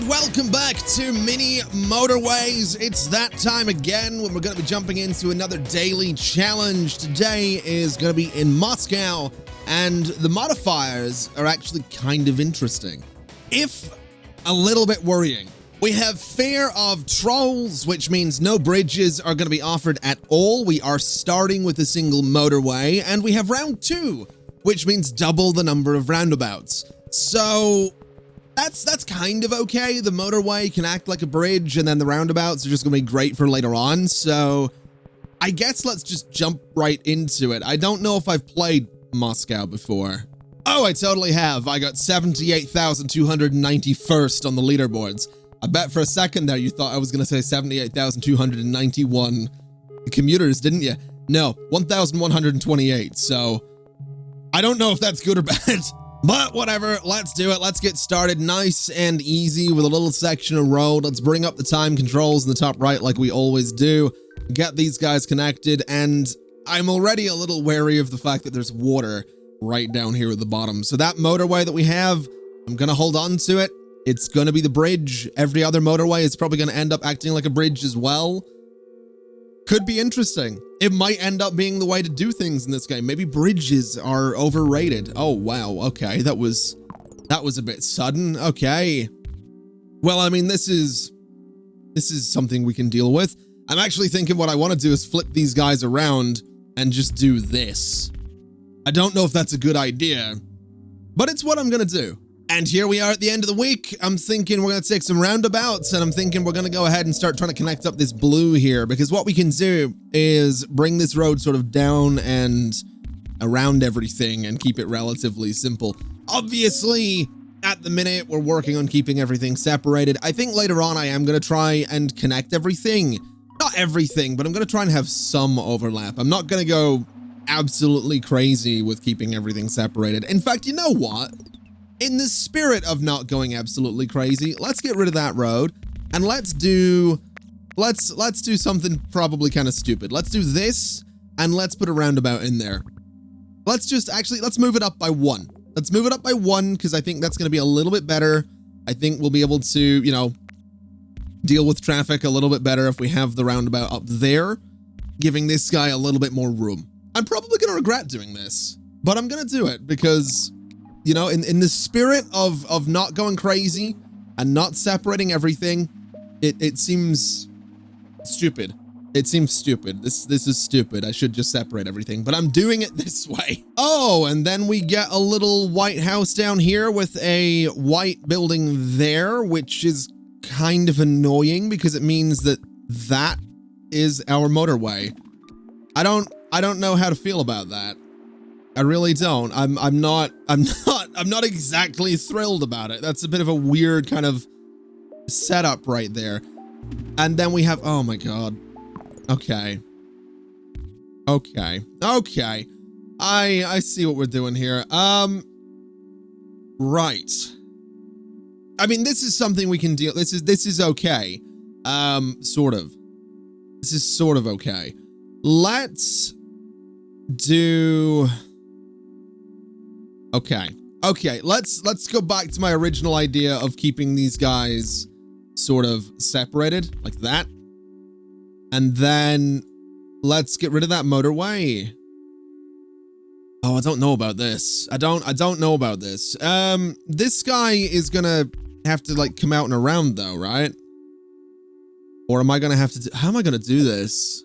welcome back to Mini Motorways. It's that time again when we're going to be jumping into another daily challenge. Today is going to be in Moscow, and the modifiers are actually kind of interesting, if a little bit worrying. We have fear of trolls, which means no bridges are going to be offered at all. We are starting with a single motorway, and we have round 2, which means double the number of roundabouts. So that's kind of okay. The motorway can act like a bridge, and then the roundabouts are just gonna be great for later on. So I guess let's just jump right into it. I don't know if I've played Moscow before. Oh, I totally have. I got 78,291st on the leaderboards. I bet for a second there you thought I was gonna say 78,291 commuters, didn't you? No, 1,128. So I don't know if that's good or bad. But whatever, let's do it. Let's get started nice and easy with a little section of road. Let's bring up the time controls in the top right like we always do. Get these guys connected, and I'm already a little wary of the fact that there's water right down here at the bottom. So that motorway that we have, I'm gonna hold on to it. It's gonna be the bridge. Every other motorway is probably gonna end up acting like a bridge as well. Could be interesting. It might end up being the way to do things in this game. Maybe bridges are overrated. Oh, wow. Okay, that was a bit sudden. Okay. Well, I mean, this is something we can deal with. I'm actually thinking what I want to do is flip these guys around and just do this. I don't know if that's a good idea, but it's what I'm going to do. And here we are at the end of the week. I'm thinking we're going to take some roundabouts, and I'm thinking we're going to go ahead and start trying to connect up this blue here, because what we can do is bring this road sort of down and around everything and keep it relatively simple. Obviously, at the minute, we're working on keeping everything separated. I think later on I am going to try and connect everything. Not everything, but I'm going to try and have some overlap. I'm not going to go absolutely crazy with keeping everything separated. In fact, you know what? In the spirit of not going absolutely crazy, let's get rid of that road, and let's do something probably kind of stupid. Let's do this, and let's put a roundabout in there. Let's move it up by 1. Let's move it up by 1, because I think that's going to be a little bit better. I think we'll be able to, you know, deal with traffic a little bit better if we have the roundabout up there, giving this guy a little bit more room. I'm probably going to regret doing this, but I'm going to do it because, you know, in the spirit of not going crazy and not separating everything, it seems stupid. It seems stupid. This is stupid. I should just separate everything, but I'm doing it this way. Oh, and then we get a little white house down here with a white building there, which is kind of annoying because it means that that is our motorway. I don't know how to feel about that. I really don't. I'm not exactly thrilled about it. That's a bit of a weird kind of setup right there. And then we have, oh my God. Okay. I see what we're doing here. Right. I mean, this is something we can deal. This is okay. Sort of. This is sort of okay. Let's do. Okay, let's go back to my original idea of keeping these guys sort of separated like that. And then let's get rid of that motorway. Oh, I don't know about this. I don't know about this. This guy is gonna have to like come out and around though, right? Or am I gonna have to how am I gonna do this?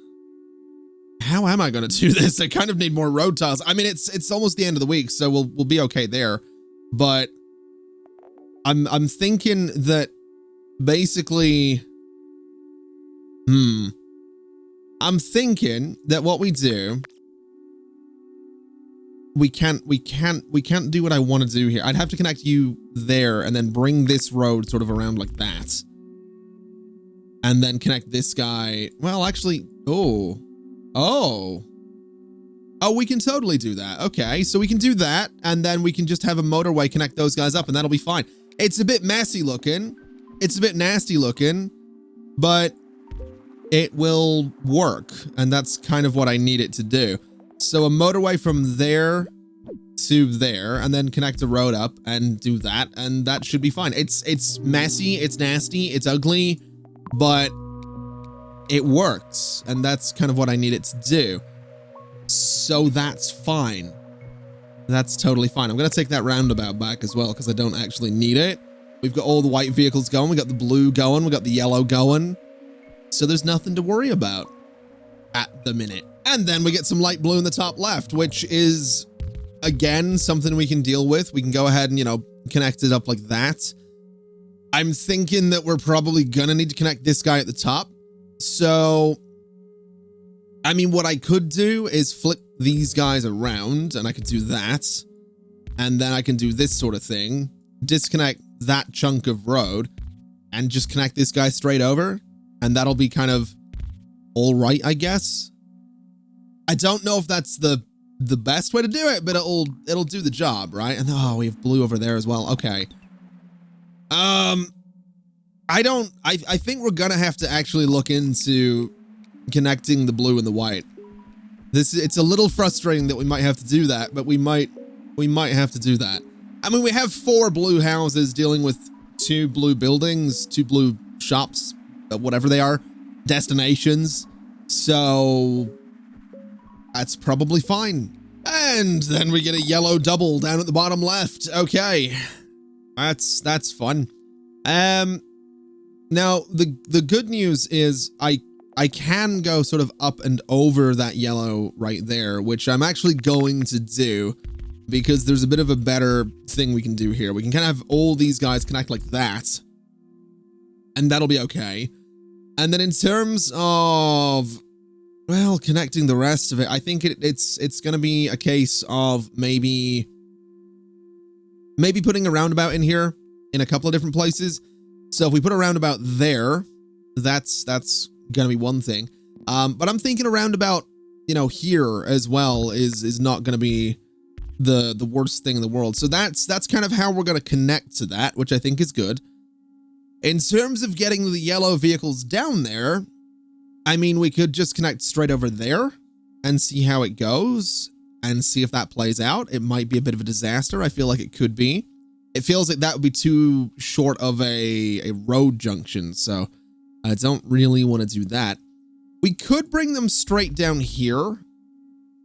How am I going to do this? I kind of need more road tiles. I mean, it's almost the end of the week, so we'll be okay there. But I'm thinking that basically, I'm thinking that what we do, we can't do what I want to do here. I'd have to connect you there and then bring this road sort of around like that. And then connect this guy. Well, actually, Oh, we can totally do that. Okay, so we can do that, and then we can just have a motorway connect those guys up, and that'll be fine. It's a bit messy looking. It's a bit nasty looking, but it will work, and that's kind of what I need it to do. So a motorway from there to there and then connect a road up and do that, and that should be fine. It's messy, it's nasty, it's ugly, but it works, and that's kind of what I need it to do. So that's fine. That's totally fine. I'm gonna take that roundabout back as well because I don't actually need it. We've got all the white vehicles going, we got the blue going, we got the yellow going. So there's nothing to worry about at the minute. And then we get some light blue in the top left, which is, again, something we can deal with. We can go ahead and, you know, connect it up like that. I'm thinking that we're probably gonna need to connect this guy at the top. So, I mean, what I could do is flip these guys around, and I could do that. And then I can do this sort of thing, disconnect that chunk of road, and just connect this guy straight over. And that'll be kind of all right, I guess. I don't know if that's the best way to do it, but it'll do the job, right? And oh, we have blue over there as well. Okay. I think we're gonna have to actually look into connecting the blue and the white. It's a little frustrating that we might have to do that, but we might have to do that. I mean, we have 4 blue houses dealing with 2 blue buildings, 2 blue shops, whatever they are, destinations. So that's probably fine. And then we get a yellow double down at the bottom left. Okay. That's fun. Now the good news is I can go sort of up and over that yellow right there, which I'm actually going to do because there's a bit of a better thing we can do here. We can kind of have all these guys connect like that, and that'll be okay. And then in terms of, well, connecting the rest of it, I think it's going to be a case of maybe putting a roundabout in here in a couple of different places. So if we put a roundabout there, that's going to be one thing. But I'm thinking a roundabout, you know, here as well is not going to be the worst thing in the world. So that's kind of how we're going to connect to that, which I think is good. In terms of getting the yellow vehicles down there, I mean, we could just connect straight over there and see how it goes and see if that plays out. It might be a bit of a disaster. I feel like it could be. It feels like that would be too short of a road junction, so I don't really want to do that. We could bring them straight down here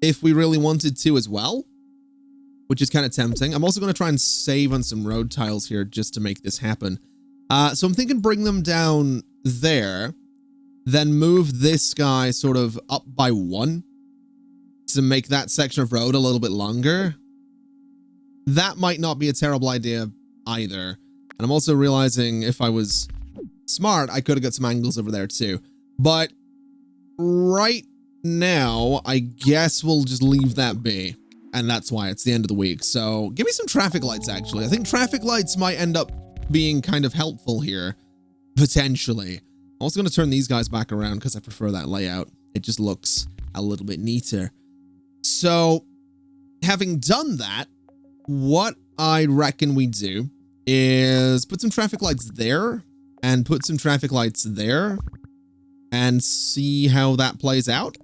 if we really wanted to as well, which is kind of tempting. I'm also going to try and save on some road tiles here just to make this happen. So I'm thinking bring them down there, then move this guy sort of up by 1 to make that section of road a little bit longer. That might not be a terrible idea either. And I'm also realizing if I was smart, I could have got some angles over there too. But right now, I guess we'll just leave that be. And that's why it's the end of the week. So give me some traffic lights, actually. I think traffic lights might end up being kind of helpful here, potentially. I'm also going to turn these guys back around because I prefer that layout. It just looks a little bit neater. So having done that, what I reckon we do is put some traffic lights there and put some traffic lights there and see how that plays out.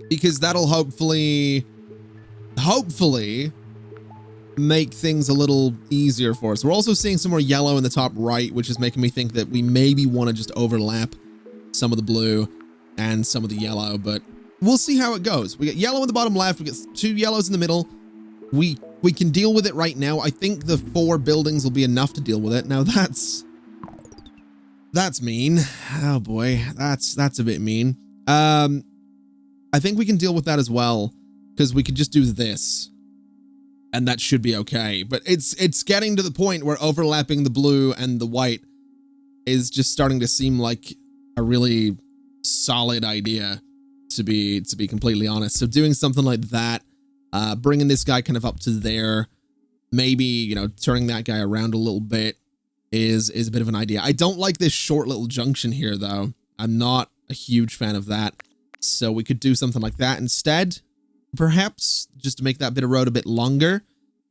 Because that'll hopefully make things a little easier for us. We're also seeing some more yellow in the top right, which is making me think that we maybe want to just overlap some of the blue and some of the yellow, but we'll see how it goes. We got yellow in the bottom left. We got 2 yellows in the middle. We can deal with it right now. I think the 4 buildings will be enough to deal with it. Now that's mean. Oh boy, that's a bit mean. I think we can deal with that as well because we could just do this and that should be okay. But it's getting to the point where overlapping the blue and the white is just starting to seem like a really solid idea, to be completely honest. So doing something like that, bringing this guy kind of up to there, maybe, you know, turning that guy around a little bit is a bit of an idea. I don't like this short little junction here, though. I'm not a huge fan of that. So we could do something like that instead, perhaps, just to make that bit of road a bit longer.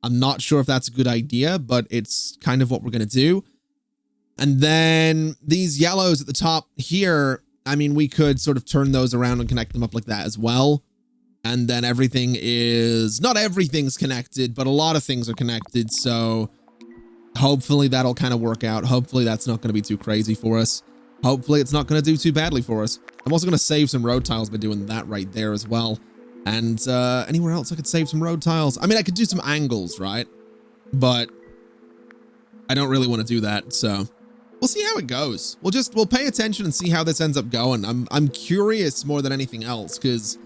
I'm not sure if that's a good idea, but it's kind of what we're going to do. And then these yellows at the top here, I mean, we could sort of turn those around and connect them up like that as well. And then everything is, not everything's connected, but a lot of things are connected. So hopefully that'll kind of work out. Hopefully that's not going to be too crazy for us. Hopefully it's not going to do too badly for us. I'm also going to save some road tiles by doing that right there as well. And anywhere else I could save some road tiles. I mean, I could do some angles, right? But I don't really want to do that. So we'll see how it goes. We'll pay attention and see how this ends up going. I'm curious more than anything else, because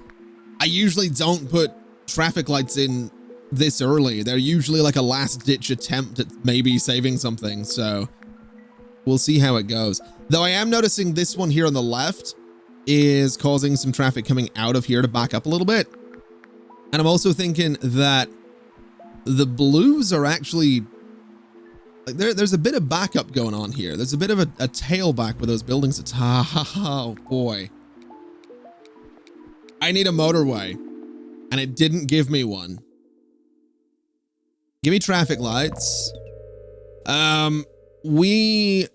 I usually don't put traffic lights in this early. They're usually like a last ditch attempt at maybe saving something. So we'll see how it goes. Though I am noticing this one here on the left is causing some traffic coming out of here to back up a little bit. And I'm also thinking that the blues are actually, like, there's a bit of backup going on here. There's a bit of a tailback with those buildings. Oh boy. I need a motorway, and it didn't give me one. Give me traffic lights. We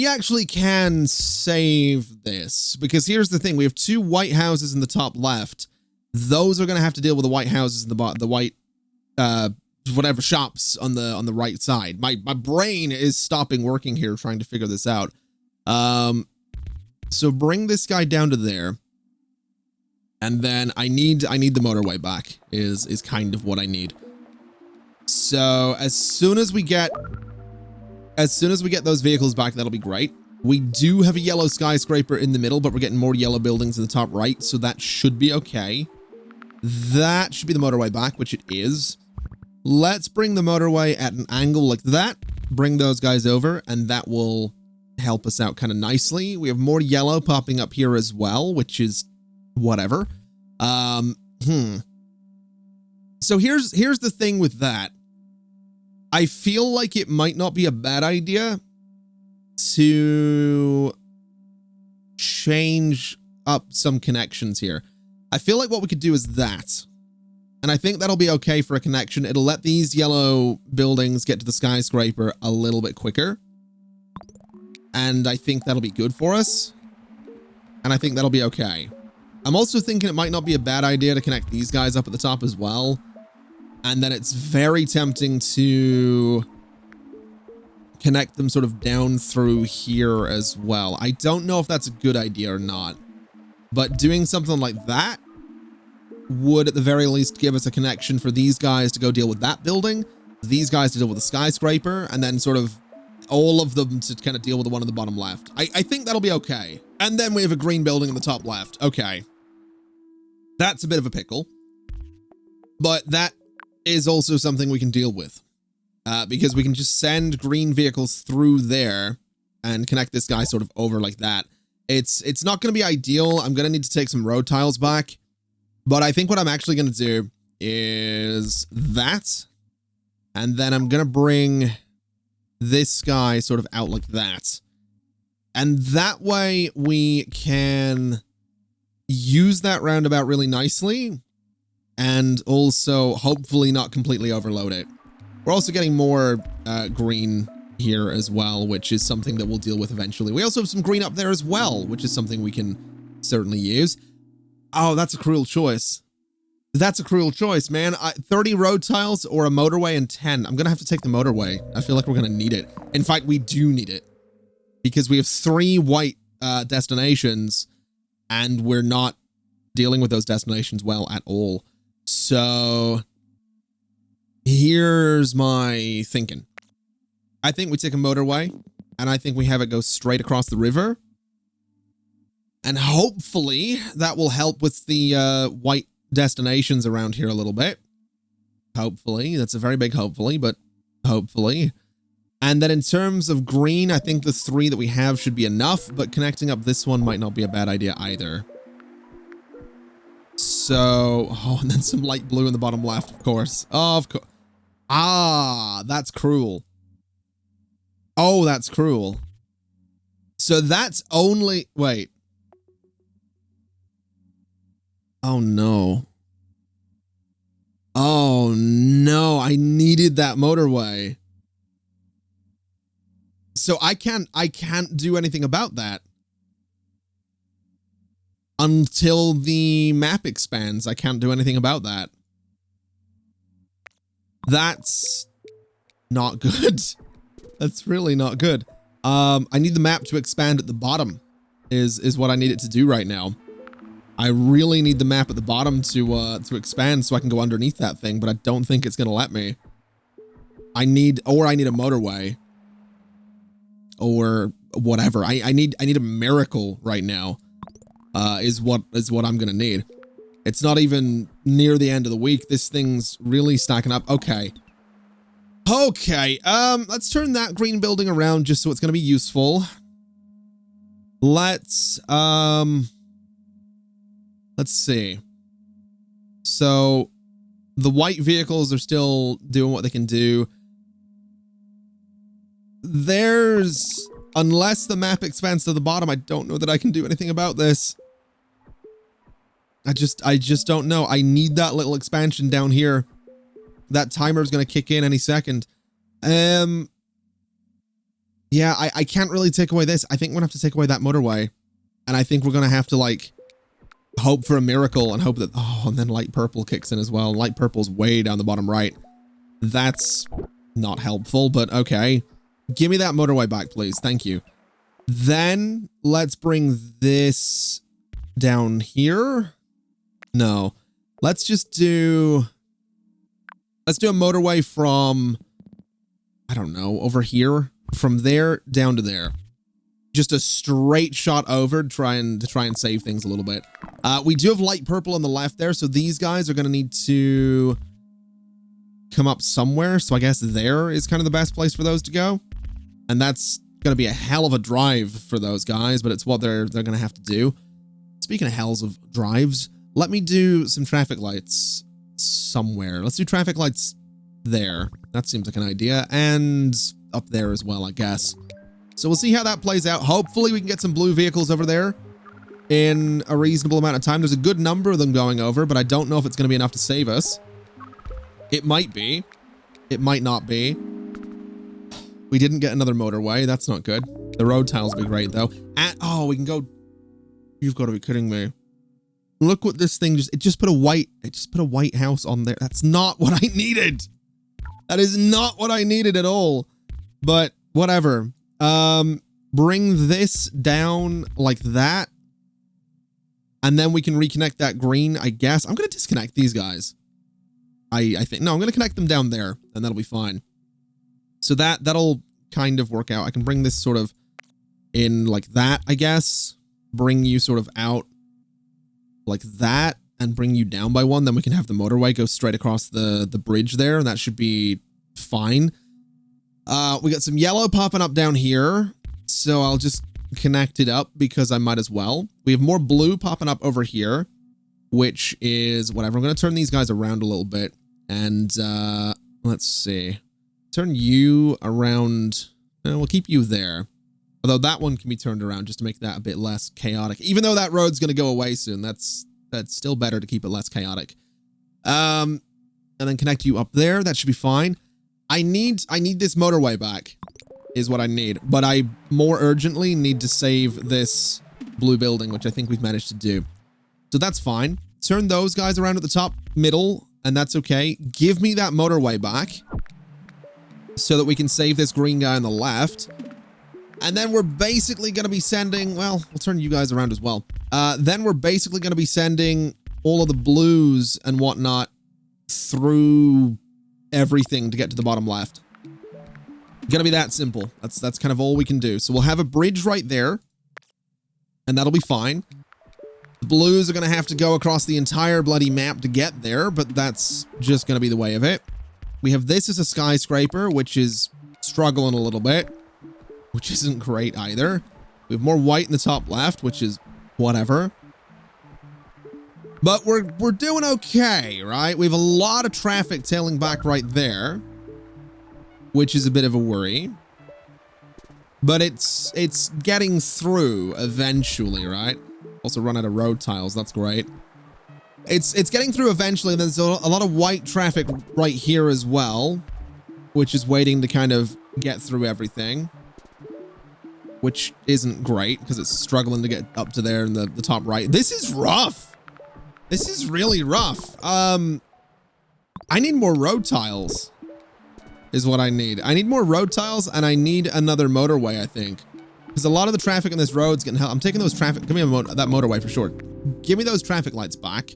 actually can save this, because here's the thing. We have 2 white houses in the top left. Those are going to have to deal with the white houses in the white, whatever shops on the right side. My brain is stopping working here trying to figure this out. So bring this guy down to there. And then I need the motorway back is kind of what I need. So as soon as we get those vehicles back, that'll be great. We do have a yellow skyscraper in the middle, but we're getting more yellow buildings in the top right, so that should be okay. That should be the motorway back, which it is. Let's bring the motorway at an angle like that. Bring those guys over, and that will help us out kind of nicely. We have more yellow popping up here as well, which is whatever. So here's the thing with that. I feel like it might not be a bad idea to change up some connections here. I feel like what we could do is that. And I think that'll be okay for a connection. It'll let these yellow buildings get to the skyscraper a little bit quicker. And I think that'll be good for us. And I think that'll be okay. I'm also thinking it might not be a bad idea to connect these guys up at the top as well. And then it's very tempting to connect them sort of down through here as well. I don't know if that's a good idea or not. But doing something like that would at the very least give us a connection for these guys to go deal with that building, these guys to deal with the skyscraper, and then sort of all of them to kind of deal with the one in the bottom left. I think that'll be okay. And then we have a green building in the top left. Okay. That's a bit of a pickle. But that is also something we can deal with. Because we can just send green vehicles through there and connect this guy sort of over like that. It's not going to be ideal. I'm going to need to take some road tiles back. But I think what I'm actually going to do is that. And then I'm going to bring this guy sort of out like that. And that way we can use that roundabout really nicely. And also hopefully not completely overload it. We're also getting more green here as well, which is something that we'll deal with eventually. We also have some green up there as well, which is something we can certainly use. Oh, that's a cruel choice. That's a cruel choice, man. 30 road tiles or a motorway and 10. I'm going to have to take the motorway. I feel like we're going to need it. In fact, we do need it. Because we have 3 white destinations and we're not dealing with those destinations well at all. So here's my thinking. I think we take a motorway and I think we have it go straight across the river. And hopefully that will help with the white destinations around here a little bit. Hopefully. That's a very big hopefully, but hopefully. And then in terms of green, I think the 3 that we have should be enough, but connecting up this one might not be a bad idea either. So, oh, and then some light blue in the bottom left, of course. Oh, of course. Ah, that's cruel. Oh, that's cruel. So that's only, wait. Oh, no. Oh, no. I needed that motorway. So I can't do anything about that. until the map expands. I can't do anything about that. That's not good. That's really not good. I need the map to expand at the bottom is what I need it to do right now. I really need the map at the bottom to expand so I can go underneath that thing, but I don't think it's going to let me. I need a motorway or whatever. I need a miracle right now. Is what I'm going to need. It's not even near the end of the week. This thing's really stacking up. Okay. Okay. Let's turn that green building around just so it's going to be useful. Let's see. So the white vehicles are still doing what they can do. Unless the map expands to the bottom, I don't know that I can do anything about this. I just don't know. I need that little expansion down here. That timer is going to kick in any second. Yeah, I can't really take away this. I think we're going to have to take away that motorway. And I think we're going to have to, like, hope for a miracle and hope that... Oh, and then light purple kicks in as well. Light purple's way down the bottom right. That's not helpful, but okay. Give me that motorway back, please. Thank you. Then let's bring this down here. No. Let's just do... Let's do a motorway from... I don't know, over here. From there down to there. Just a straight shot over to try and save things a little bit. We do have light purple on the left there, so these guys are going to need to come up somewhere. So I guess there is kind of the best place for those to go. And that's going to be a hell of a drive for those guys, but it's what they're going to have to do. Speaking of hells of drives, let me do some traffic lights somewhere. Let's do traffic lights there. That seems like an idea. And up there as well, I guess. So we'll see how that plays out. Hopefully we can get some blue vehicles over there in a reasonable amount of time. There's a good number of them going over, but I don't know if it's going to be enough to save us. It might be. It might not be. We didn't get another motorway. That's not good. The road tiles will be great, though. Oh, we can go... You've got to be kidding me. Look what this thing just... It just put a white house on there. That's not what I needed. That is not what I needed at all. But whatever. Bring this down like that. And then we can reconnect that green, I guess. I'm going to disconnect these guys. I think... No, I'm going to connect them down there. And that'll be fine. So that'll kind of work out. I can bring this sort of in like that, I guess. Bring you sort of out like that and bring you down by one. Then we can have the motorway go straight across the bridge there. And that should be fine. We got some yellow popping up down here. So I'll just connect it up because I might as well. We have more blue popping up over here, which is whatever. I'm going to turn these guys around a little bit. And let's see. Turn you around. We'll keep you there. Although that one can be turned around just to make that a bit less chaotic. Even though that road's going to go away soon, that's still better to keep it less chaotic. And then connect you up there. That should be fine. I need this motorway back is what I need. But I more urgently need to save this blue building, which I think we've managed to do. So that's fine. Turn those guys around at the top middle, and that's okay. Give me that motorway back so that we can save this green guy on the left. And then we're basically going to be sending... Well, we'll turn you guys around as well. Then we're basically going to be sending all of the blues and whatnot through everything to get to the bottom left. Gonna be that simple. That's kind of all we can do. So we'll have a bridge right there. And that'll be fine. The blues are going to have to go across the entire bloody map to get there, but that's just going to be the way of it. We have this as a skyscraper, which is struggling a little bit, which isn't great either. We have more white in the top left, which is whatever. But we're doing okay, right? We have a lot of traffic tailing back right there, which is a bit of a worry. But it's getting through eventually, right? Also run out of road tiles. That's great. It's getting through eventually. There's a lot of white traffic right here as well, which is waiting to kind of get through everything. which isn't great because it's struggling to get up to there in the top right. This is rough. This is really rough. I need more road tiles is what I need. I need more road tiles and I need another motorway, I think. Because a lot of the traffic on this road's getting hell. I'm taking those traffic. Give me that motorway for sure. Give me those traffic lights back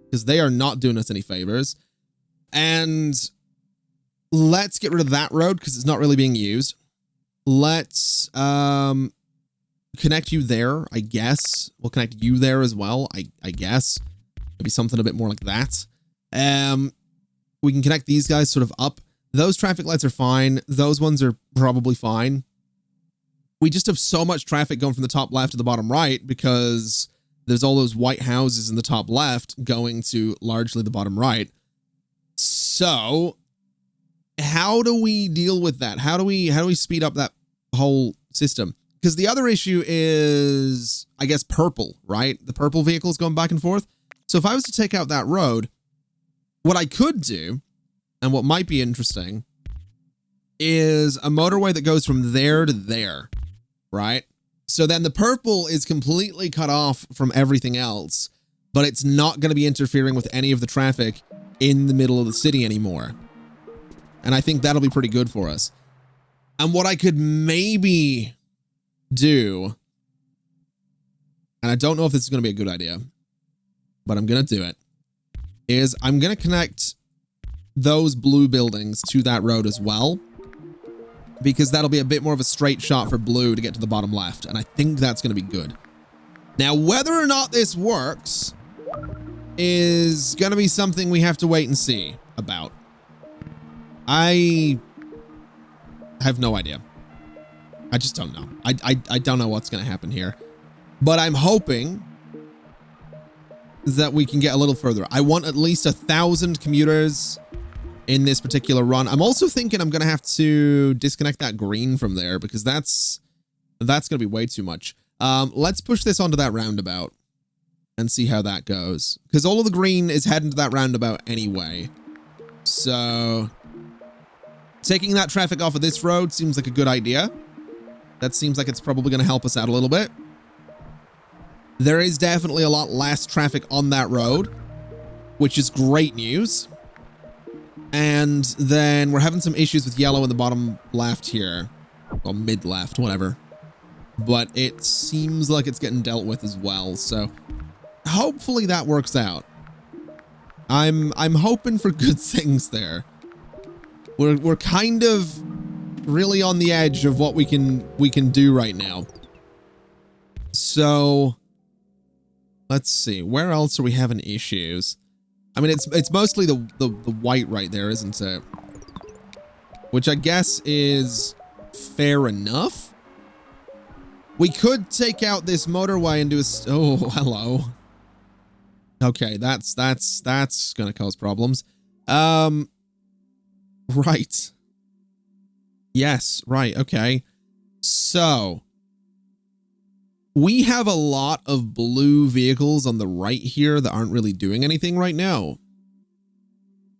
because they are not doing us any favors. And let's get rid of that road because it's not really being used. Let's connect you there, I guess. We'll connect you there as well, I guess. Maybe something a bit more like that. We can connect these guys sort of up. Those traffic lights are fine. Those ones are probably fine. We just have so much traffic going from the top left to the bottom right because there's all those white houses in the top left going to largely the bottom right. So how do we deal with that? How do we speed up that whole system? Because the other issue is, I guess, purple, right? The purple vehicles going back and forth. So if I was to take out that road, what I could do, and what might be interesting, is a motorway that goes from there to there, right? So then the purple is completely cut off from everything else, but it's not going to be interfering with any of the traffic in the middle of the city anymore. And I think that'll be pretty good for us. And what I could maybe do, and I don't know if this is going to be a good idea, but I'm going to do it, is I'm going to connect those blue buildings to that road as well, because that'll be a bit more of a straight shot for blue to get to the bottom left. And I think that's going to be good. Now, whether or not this works is going to be something we have to wait and see about. I have no idea. I just don't know. I don't know what's going to happen here, but I'm hoping that we can get a little further. I want at least 1,000 commuters in this particular run. I'm also thinking I'm going to have to disconnect that green from there because that's going to be way too much. Let's push this onto that roundabout and see how that goes, because all of the green is heading to that roundabout anyway. So taking that traffic off of this road seems like a good idea. That seems like it's probably going to help us out a little bit. There is definitely a lot less traffic on that road, which is great news. And then we're having some issues with yellow in the bottom left here. Well, mid left, whatever. But it seems like it's getting dealt with as well. So hopefully that works out. I'm hoping for good things there. We're kind of really on the edge of what we can do right now. So let's see. Where else are we having issues? I mean, it's mostly the white right there, isn't it? Which I guess is fair enough. We could take out this motorway and do a... Oh, hello. Okay, that's gonna cause problems. Right. Yes, right, okay. So we have a lot of blue vehicles on the right here that aren't really doing anything right now,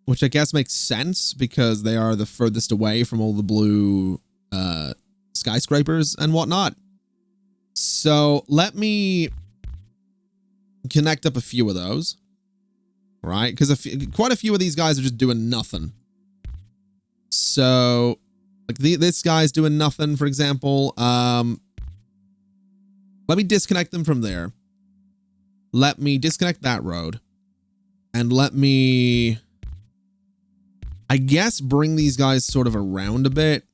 which I guess makes sense because they are the furthest away from all the blue skyscrapers and whatnot. So let me connect up a few of those, right? Because quite a few of these guys are just doing nothing. So like this guy's doing nothing, for example. Let me disconnect them from there. Let me disconnect that road. And let me, I guess, bring these guys sort of around a bit.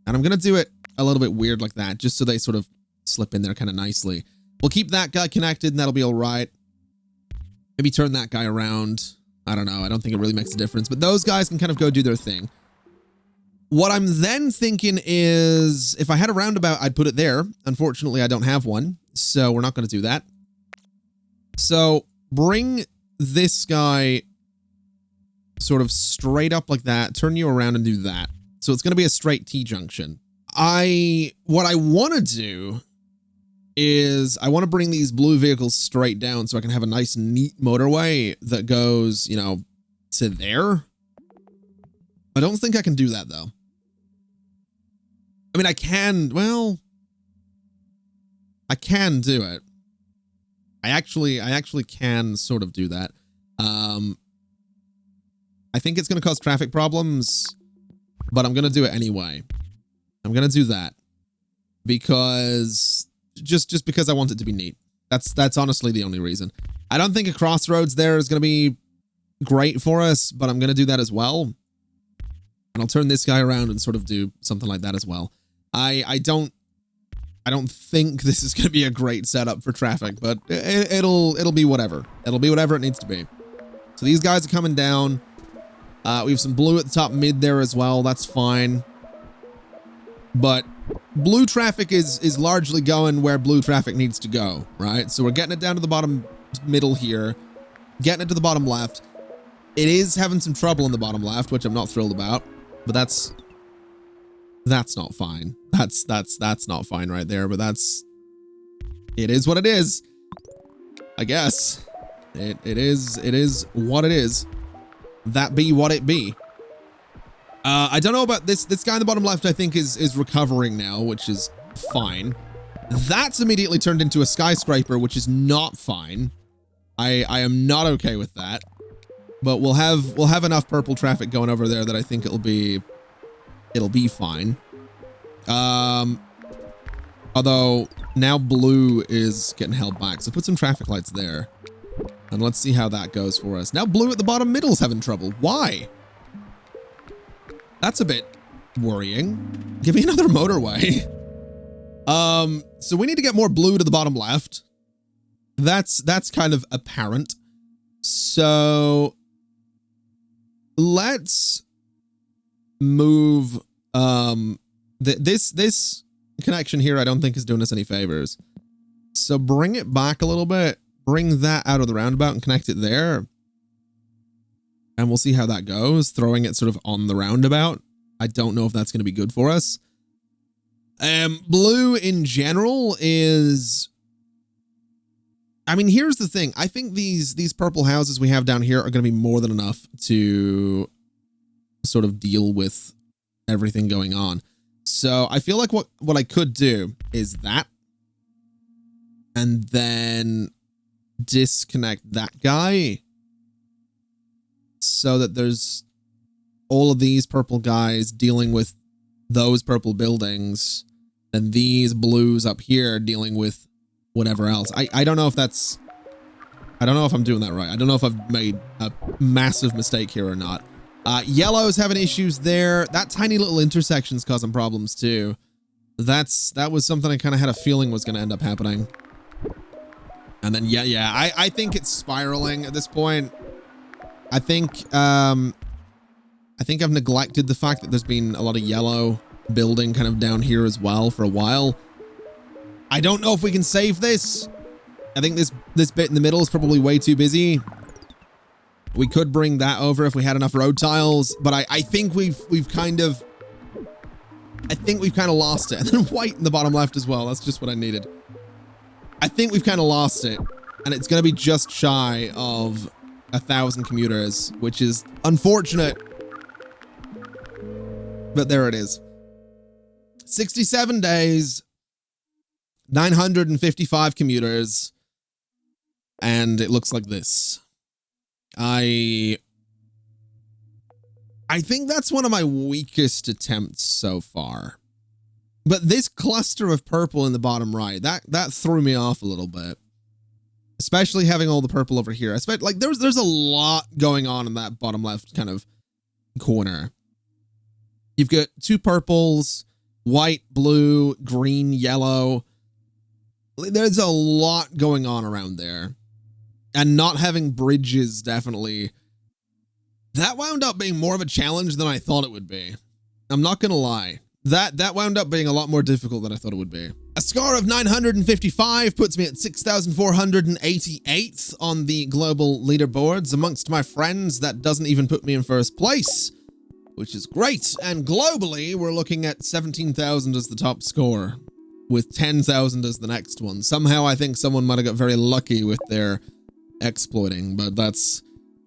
And I'm going to do it a little bit weird like that, just so they sort of slip in there kind of nicely. We'll keep that guy connected and that'll be all right. Maybe turn that guy around. I don't know. I don't think it really makes a difference. But those guys can kind of go do their thing. What I'm then thinking is if I had a roundabout, I'd put it there. Unfortunately, I don't have one, so we're not going to do that. So bring this guy sort of straight up like that. Turn you around and do that. So it's going to be a straight T-junction. What I want to do is I want to bring these blue vehicles straight down so I can have a nice, neat motorway that goes, you know, to there. I don't think I can do that, though. I mean, I can, well, I can do it. I actually can sort of do that. I think it's going to cause traffic problems, but I'm going to do it anyway. I'm going to do that because just because I want it to be neat. That's honestly the only reason. I don't think a crossroads there is going to be great for us, but I'm going to do that as well. And I'll turn this guy around and sort of do something like that as well. I don't think this is going to be a great setup for traffic, but it'll be whatever. It'll be whatever it needs to be. So these guys are coming down. We have some blue at the top mid there as well. That's fine. But blue traffic is largely going where blue traffic needs to go, right? So we're getting it down to the bottom middle here, getting it to the bottom left. It is having some trouble in the bottom left, which I'm not thrilled about, but that's not fine. That's not fine right there, but it is what it is. I guess. It is what it is. That be what it be. I don't know about this guy in the bottom left, I think is recovering now, which is fine. That's immediately turned into a skyscraper, which is not fine. I am not okay with that. But we'll have enough purple traffic going over there that I think it'll be fine. Although now blue is getting held back, so put some traffic lights there. And let's see how that goes for us. Now blue at the bottom middle is having trouble. Why? That's a bit worrying. Give me another motorway. So we need to get more blue to the bottom left. That's kind of apparent. So let's move this connection here. I don't think is doing us any favors. So bring it back a little bit. Bring that out of the roundabout and connect it there. And we'll see how that goes. Throwing it sort of on the roundabout. I don't know if that's going to be good for us. Blue in general is... I mean, here's the thing. I think these purple houses we have down here are going to be more than enough to sort of deal with everything going on. So I feel like what I could do is that. And then disconnect that guy. So that there's all of these purple guys dealing with those purple buildings. And these blues up here dealing with whatever else. I don't know if that's... I don't know if I'm doing that right. I don't know if I've made a massive mistake here or not. Yellow's having issues there. That tiny little intersection's causing problems too. That was something I kind of had a feeling was going to end up happening. And then, yeah, I think it's spiraling at this point. I think I've neglected the fact that there's been a lot of yellow building kind of down here as well for a while. I don't know if we can save this. I think this bit in the middle is probably way too busy. We could bring that over if we had enough road tiles, but I think we've kind of lost it. And then white in the bottom left as well. That's just what I needed. I think we've kind of lost it, and it's going to be just shy of 1,000 commuters, which is unfortunate, but there it is. 67 days, 955 commuters, and it looks like this. I think that's one of my weakest attempts so far. But this cluster of purple in the bottom right, that threw me off a little bit. Especially having all the purple over here. Like there's a lot going on in that bottom left kind of corner. You've got two purples, white, blue, green, yellow. There's a lot going on around there. And not having bridges, definitely. That wound up being more of a challenge than I thought it would be. I'm not going to lie. That wound up being a lot more difficult than I thought it would be. A score of 955 puts me at 6,488th on the global leaderboards. Amongst my friends, that doesn't even put me in first place, which is great. And globally, we're looking at 17,000 as the top score, with 10,000 as the next one. Somehow, I think someone might have got very lucky with their exploiting, but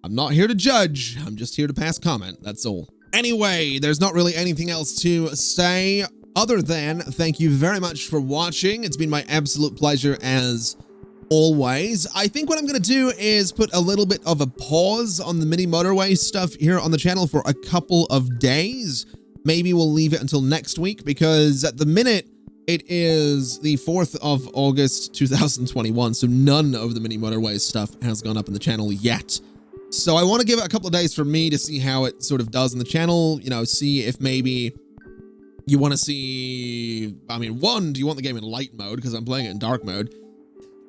I'm not here to judge. I'm just here to pass comment. That's all. Anyway, there's not really anything else to say other than thank you very much for watching. It's been my absolute pleasure as always. I think what I'm going to do is put a little bit of a pause on the mini motorway stuff here on the channel for a couple of days. Maybe we'll leave it until next week, because at the minute it is the 4th of August 2021, so none of the mini motorway stuff has gone up in the channel yet. So I want to give it a couple of days for me to see how it sort of does in the channel, you know, see if maybe you want to see, I mean, 1, do you want the game in light mode, because I'm playing it in dark mode?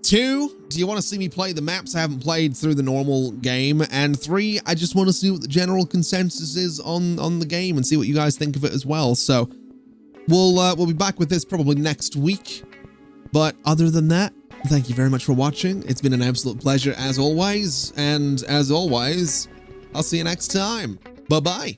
2, do you want to see me play the maps I haven't played through the normal game? And 3, I just want to see what the general consensus is on the game and see what you guys think of it as well. So we'll be back with this probably next week. But other than that, thank you very much for watching. It's been an absolute pleasure as always. And as always, I'll see you next time. Bye-bye.